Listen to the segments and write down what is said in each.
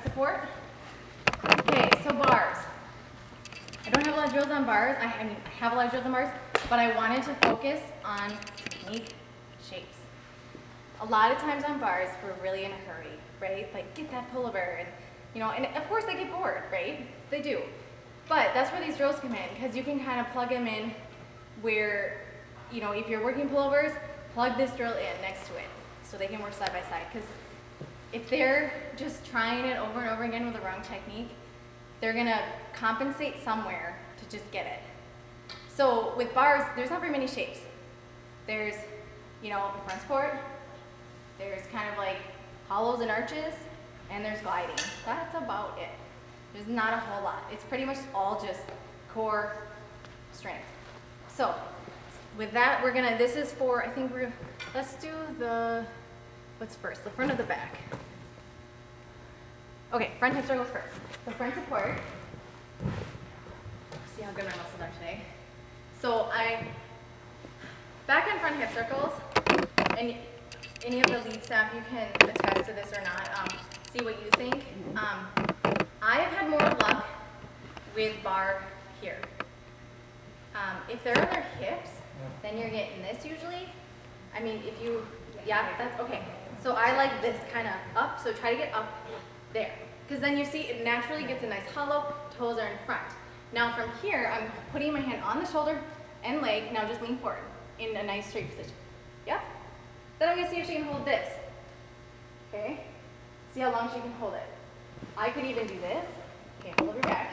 support. Okay, so bars. I don't have a lot of drills on bars. I have a lot of drills on bars, but I wanted to focus on technique shapes. A lot of times on bars, we're really in a hurry, right? Like, get that pullover, and and of course they get bored, right? They do. But that's where these drills come in, because you can kind of plug them in where, if you're working pullovers, plug this drill in next to it so they can work side by side. Because if they're just trying it over and over again with the wrong technique, they're gonna compensate somewhere to just get it. So with bars, there's not very many shapes. There's, front support, there's kind of like hollows and arches, and there's gliding. That's about it. There's not a whole lot. It's pretty much all just core strength. So with that, this is for, let's do what's first? The front or the back? Okay, front hip circles first. So front support. See how good my muscles are today. So back and front hip circles, and any of the lead staff, you can attest to this or not, see what you think. I have had more luck with bar here. If they're on their hips, then you're getting this usually. That's okay. So I like this kind of up, so try to get up there. Because then you see it naturally gets a nice hollow, toes are in front. Now from here, I'm putting my hand on the shoulder and leg, now just lean forward in a nice straight position. Yep. Then I'm gonna see if she can hold this. Okay? See how long she can hold it. I could even do this. Okay, hold over your back.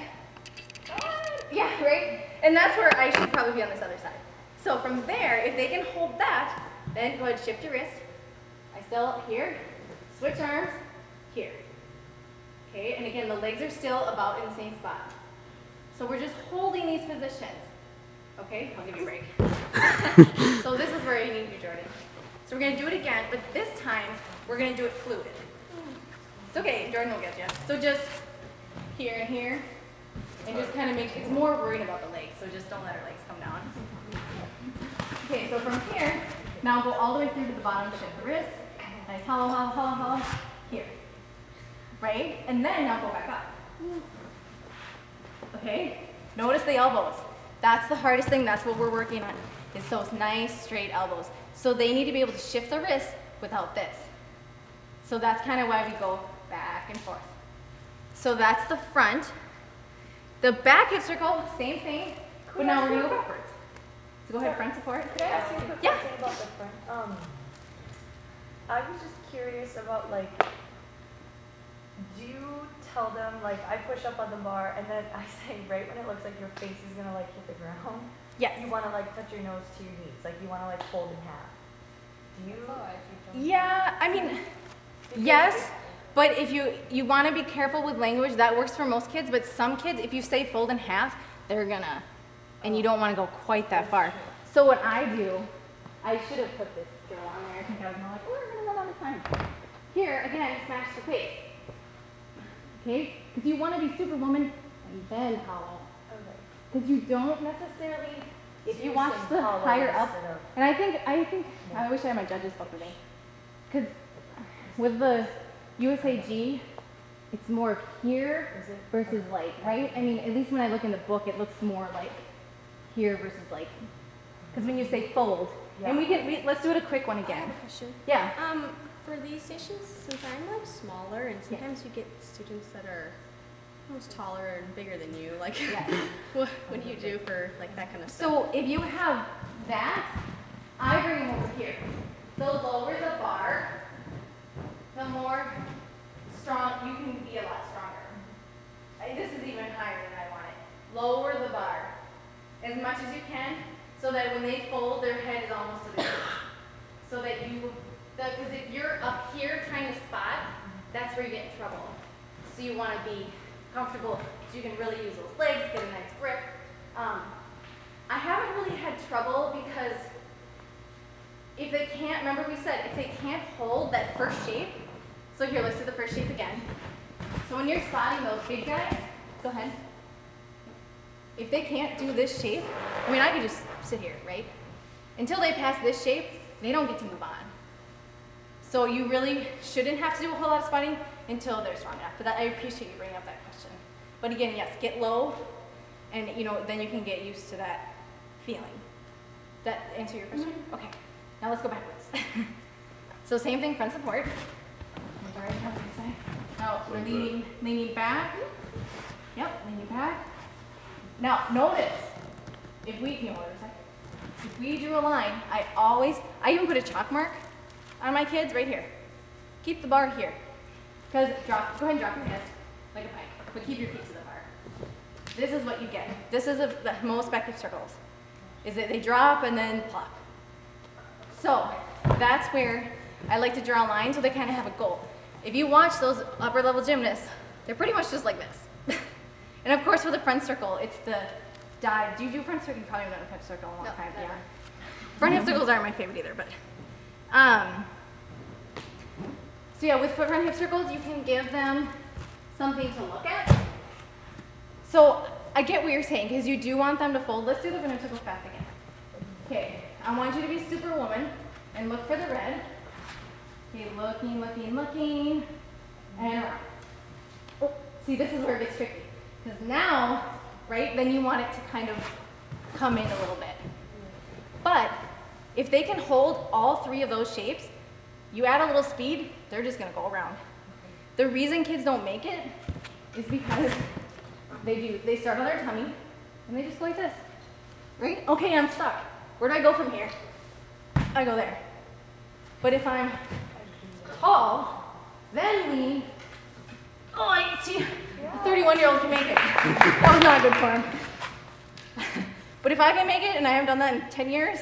Yeah, right? And that's where I should probably be on this other side. So from there, if they can hold that, then go ahead, shift your wrist. I still here, switch arms, here. Okay, and again, the legs are still about in the same spot. So we're just holding these positions. Okay, I'll give you a break. So this is where you need to be, Jordan. So we're gonna do it again, but this time, we're gonna do it fluid. It's okay, Jordan will get you. So just here and here, and just kind of it's more worried about the legs, so just don't let her legs come down. Okay, so from here, now go all the way through to the bottom, shift the wrist, nice hollow, hollow, hollow, hollow, here. Right? And then now go back up. Okay? Notice the elbows. That's the hardest thing, that's what we're working on, is those nice straight elbows. So they need to be able to shift the wrist without this. So that's kind of why we go back and forth. So that's the front. The back hip circle, same thing, but now we're gonna go backwards. So go ahead, front support. Could I ask you a quick question about the front? I was just curious about do you tell them I push up on the bar and then I say right when it looks like your face is gonna hit the ground? Yes. You wanna touch your nose to your knees, you wanna fold in half. Do you? Yeah, yes. But if you want to be careful with language, that works for most kids, but some kids, if you say fold in half, they're gonna, and you don't want to go quite that far. So what I do, I should have put this drill on there. I think I was more we're gonna run out of time. Here, again, smash the face. Okay? Because you want to be superwoman and then hollow. Okay. Because you don't necessarily, if you watch the higher up, and I wish I had my judge's book with me. Because with the USAG, it's more here versus right? At least when I look in the book, it looks more here versus because when you say fold, and let's do it a quick one again. I have a question. Yeah. For these stations, since I'm smaller, and sometimes you get students that are almost taller and bigger than you, what do you do for that kind of stuff? So if you have that, I bring them over here. The lower the bar, the more strong, you can be a lot stronger. This is even higher than I want it. Lower the bar as much as you can so that when they fold, their head is almost to the ground. So that because if you're up here trying to spot, that's where you get in trouble. So you want to be comfortable so you can really use those legs, get a nice grip. I haven't really had trouble because if they can't, remember we said, if they can't hold that first shape, so here, let's do the first shape again. So when you're spotting those big guys, go ahead. If they can't do this shape, I could just sit here, right? Until they pass this shape, they don't get to move on. So you really shouldn't have to do a whole lot of squatting until they're strong enough. But that, I appreciate you bringing up that question. But again, yes, get low, and then you can get used to that feeling. Does that answer your question? Okay. Now let's go backwards. So same thing, front support. Now we're leaning back. Yep, leaning back. Now notice, if we do a line, I even put a chalk mark on my kids right here. Keep the bar here. Because go ahead and drop your hands like a pike, but keep your feet to the bar. This is what you get. This is the most effective circles, is that they drop and then plop. So that's where I like to draw a line so they kind of have a goal. If you watch those upper level gymnasts, they're pretty much just like this. And of course with a front circle, it's the dive. Do you do front circle? You probably haven't done a front circle in a long time. Never. Yeah. Front hip circles aren't my favorite either, but. So yeah, with front hip circles, you can give them something to look at. So I get what you're saying, because you do want them to fold. Let's do the front hip circle fast again. Okay, I want you to be superwoman and look for the red. Okay, looking, and around. Oh, see, this is where it gets tricky. Because now, right, then you want it to kind of come in a little bit. But if they can hold all three of those shapes, you add a little speed, they're just gonna go around. The reason kids don't make it is because they start on their tummy and they just go like this, right? Okay, I'm stuck. Where do I go from here? I go there. But if I'm tall, then lean, oh, I see, a 31-year-old can make it. That was not good for him. But if I can make it, and I haven't done that in 10 years,